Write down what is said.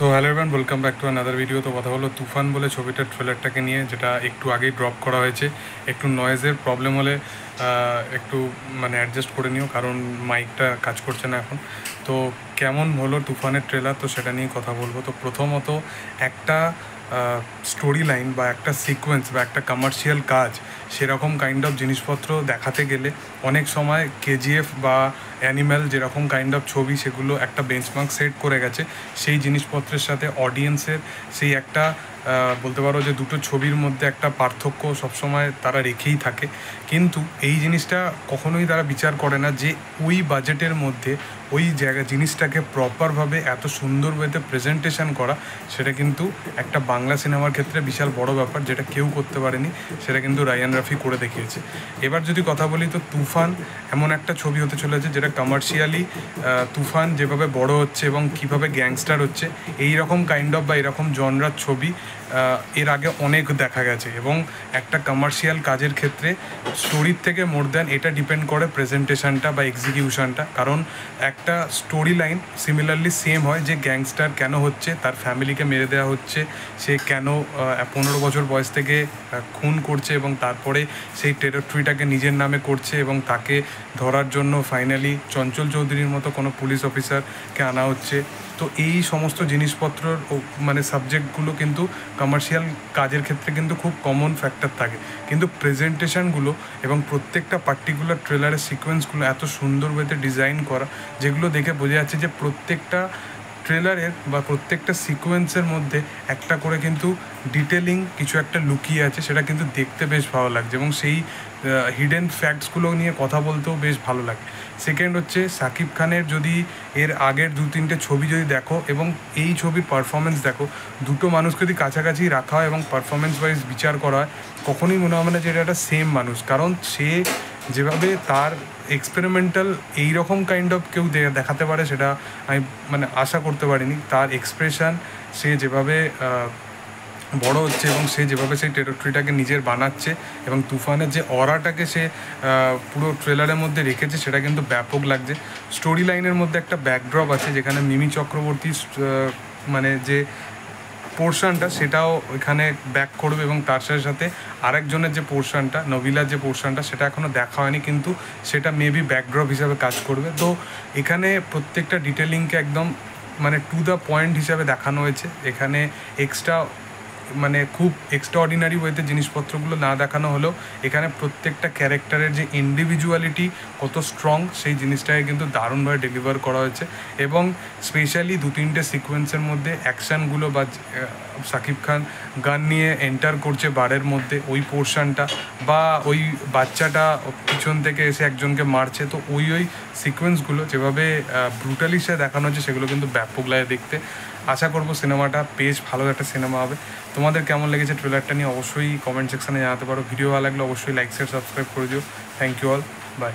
So hello everyone, welcome back to another video. তো কথা হলো তুফান বলে ছবিটার ট্রেলারটাকে নিয়ে, যেটা একটু আগেই ড্রপ করা হয়েছে। একটু নয়েজের প্রবলেম হলে একটু অ্যাডজাস্ট করে নিও, কারণ মাইকটা কাজ করছে না এখন। তো কেমন হলো তুফানের ট্রেলার, তো সেটা নিয়ে কথা বলবো। তো প্রথমত একটা স্টোরি লাইন বা একটা সিকোয়েন্স বা একটা কমার্শিয়াল কাজ, সেরকম কাইন্ড অফ জিনিসপত্র দেখাতে গেলে অনেক সময় কেজিএফ বা অ্যানিম্যাল যেরকম কাইন্ড অফ ছবি, সেগুলো একটা বেঞ্চমার্ক সেট করে গেছে। সেই জিনিসপত্রের সাথে অডিয়েন্সের সেই একটা বলতে পারো যে দুটো ছবির মধ্যে একটা পার্থক্য সবসময় তারা রেখেই থাকে। কিন্তু এই জিনিসটা কখনোই তারা বিচার করে না যে ওই বাজেটের মধ্যে ওই জায়গা জিনিসটাকে প্রপারভাবে এত সুন্দর ওয়েতে প্রেজেন্টেশন করা, সেটা কিন্তু একটা বাংলা সিনেমার ক্ষেত্রে বিশাল বড় ব্যাপার, যেটা কেউ করতে পারেনি। সেটা কিন্তু রায়ান রাফি করে দেখিয়েছে। এবার যদি কথা বলি, তো তুফান এমন একটা ছবি হতে চলেছে যেটা কমার্শিয়ালি তুফান যেভাবে বড় হচ্ছে এবং কীভাবে গ্যাংস্টার হচ্ছে, এই রকম কাইন্ড অফ বা এরকম জনরার ছবি এর আগে অনেক দেখা গেছে। এবং একটা কমার্শিয়াল কাজের ক্ষেত্রে স্টোরির থেকে মোর দ্যান এটা ডিপেন্ড করে প্রেজেন্টেশনটা বা এক্সিকিউশনটা। কারণ একটা স্টোরি লাইন সিমিলারলি সেম হয়, যে গ্যাংস্টার কেন হচ্ছে, তার ফ্যামিলিকে মেরে দেওয়া হচ্ছে, সে কেন 15 বছর বয়স থেকে খুন করছে এবং তারপরে সেই টেরিটরিটাকে নিজের নামে করছে, এবং তাকে ধরার জন্য ফাইনালি চঞ্চল চৌধুরীর মতো কোনো পুলিশ অফিসারকে আনা হচ্ছে। তো এই সমস্ত জিনিসপত্রর সাবজেক্টগুলো কিন্তু কমার্শিয়াল কাজের ক্ষেত্রে কিন্তু খুব কমন ফ্যাক্টর থাকে। কিন্তু প্রেজেন্টেশনগুলো এবং প্রত্যেকটা পার্টিকুলার ট্রেলারের সিকোয়েন্সগুলো এত সুন্দর ওয়েতে ডিজাইন করা, যেগুলো দেখে বোঝা যাচ্ছে যে প্রত্যেকটা ট্রেলারের বা প্রত্যেকটা সিকোয়েন্সের মধ্যে একটা করে কিন্তু ডিটেলিং কিছু একটা লুকিয়ে আছে। সেটা কিন্তু দেখতে বেশ ভালো লাগছে, এবং সেই হিডেন ফ্যাক্টসগুলো নিয়ে কথা বলতেও বেশ ভালো লাগে। সেকেন্ড হচ্ছে, শাকিব খানের যদি এর আগের 2-3টে ছবি যদি দেখো এবং এই ছবির পারফরমেন্স দেখো, দুটো মানুষকে যদি কাছাকাছি রাখা হয় এবং পারফরমেন্স ওয়াইজ বিচার করা হয়, কখনোই মনে হবে না যে এটা একটা সেম মানুষ। কারণ সে যেভাবে তার এক্সপেরিমেন্টাল এইরকম কাইন্ড অফ কেউ দেখাতে পারে, সেটা আমি আশা করতে পারিনি। তার এক্সপ্রেশন, সে যেভাবে বড় হচ্ছে এবং সে যেভাবে সেই টেরিটরিটাকে নিজের বানাচ্ছে, এবং তুফানের যে অরাটাকে সে পুরো ট্রেলারের মধ্যে রেখেছে, সেটা কিন্তু ব্যাপক লাগছে। স্টোরি লাইনের মধ্যে একটা ব্যাকড্রপ আছে, যেখানে মিমি চক্রবর্তী যে পোর্শনটা, সেটাও এখানে ব্যাক করবে, এবং তার সাথে সাথে আরেকজনের যে পোর্শনটা, নবিলার যে পোর্শনটা, সেটা এখনও দেখা হয়নি, কিন্তু সেটা মেবি ব্যাকড্রপ হিসাবে কাজ করবে। তো এখানে প্রত্যেকটা ডিটেলিংকে একদম টু দ্য পয়েন্ট হিসাবে দেখানো হয়েছে। এখানে এক্সট্রা খুব এক্সট্রাঅর্ডিনারি ওয়েতে জিনিসপত্রগুলো না দেখানো হলেও, এখানে প্রত্যেকটা ক্যারেক্টারের যে ইন্ডিভিজুয়ালিটি কত স্ট্রং, সেই জিনিসটাকে কিন্তু দারুণভাবে ডেলিভার করা হয়েছে। এবং স্পেশালি 2-3টে সিকোয়েন্সের মধ্যে অ্যাকশানগুলো, বা শাকিব খান গান নিয়ে এন্টার করছে বারের মধ্যে, ওই পোর্শনটা, বা ওই বাচ্চাটা পিছন থেকে এসে একজনকে মারছে, তো ওই সিকোয়েন্সগুলো যেভাবে ব্রুটালি সে দেখানো হচ্ছে, সেগুলো কিন্তু ব্যাপক লাগে দেখতে। আশা করবো সিনেমাটা বেশ ভালো একটা সিনেমা হবে। তোমাদের কেমন লেগেছে ট্রেলারটা নিয়ে অবশ্যই কমেন্ট সেকশানে জানাতে পারো। ভিডিও ভালো লাগলে অবশ্যই লাইক শেয়ার সাবস্ক্রাইব করে দিও। Thank you all, by.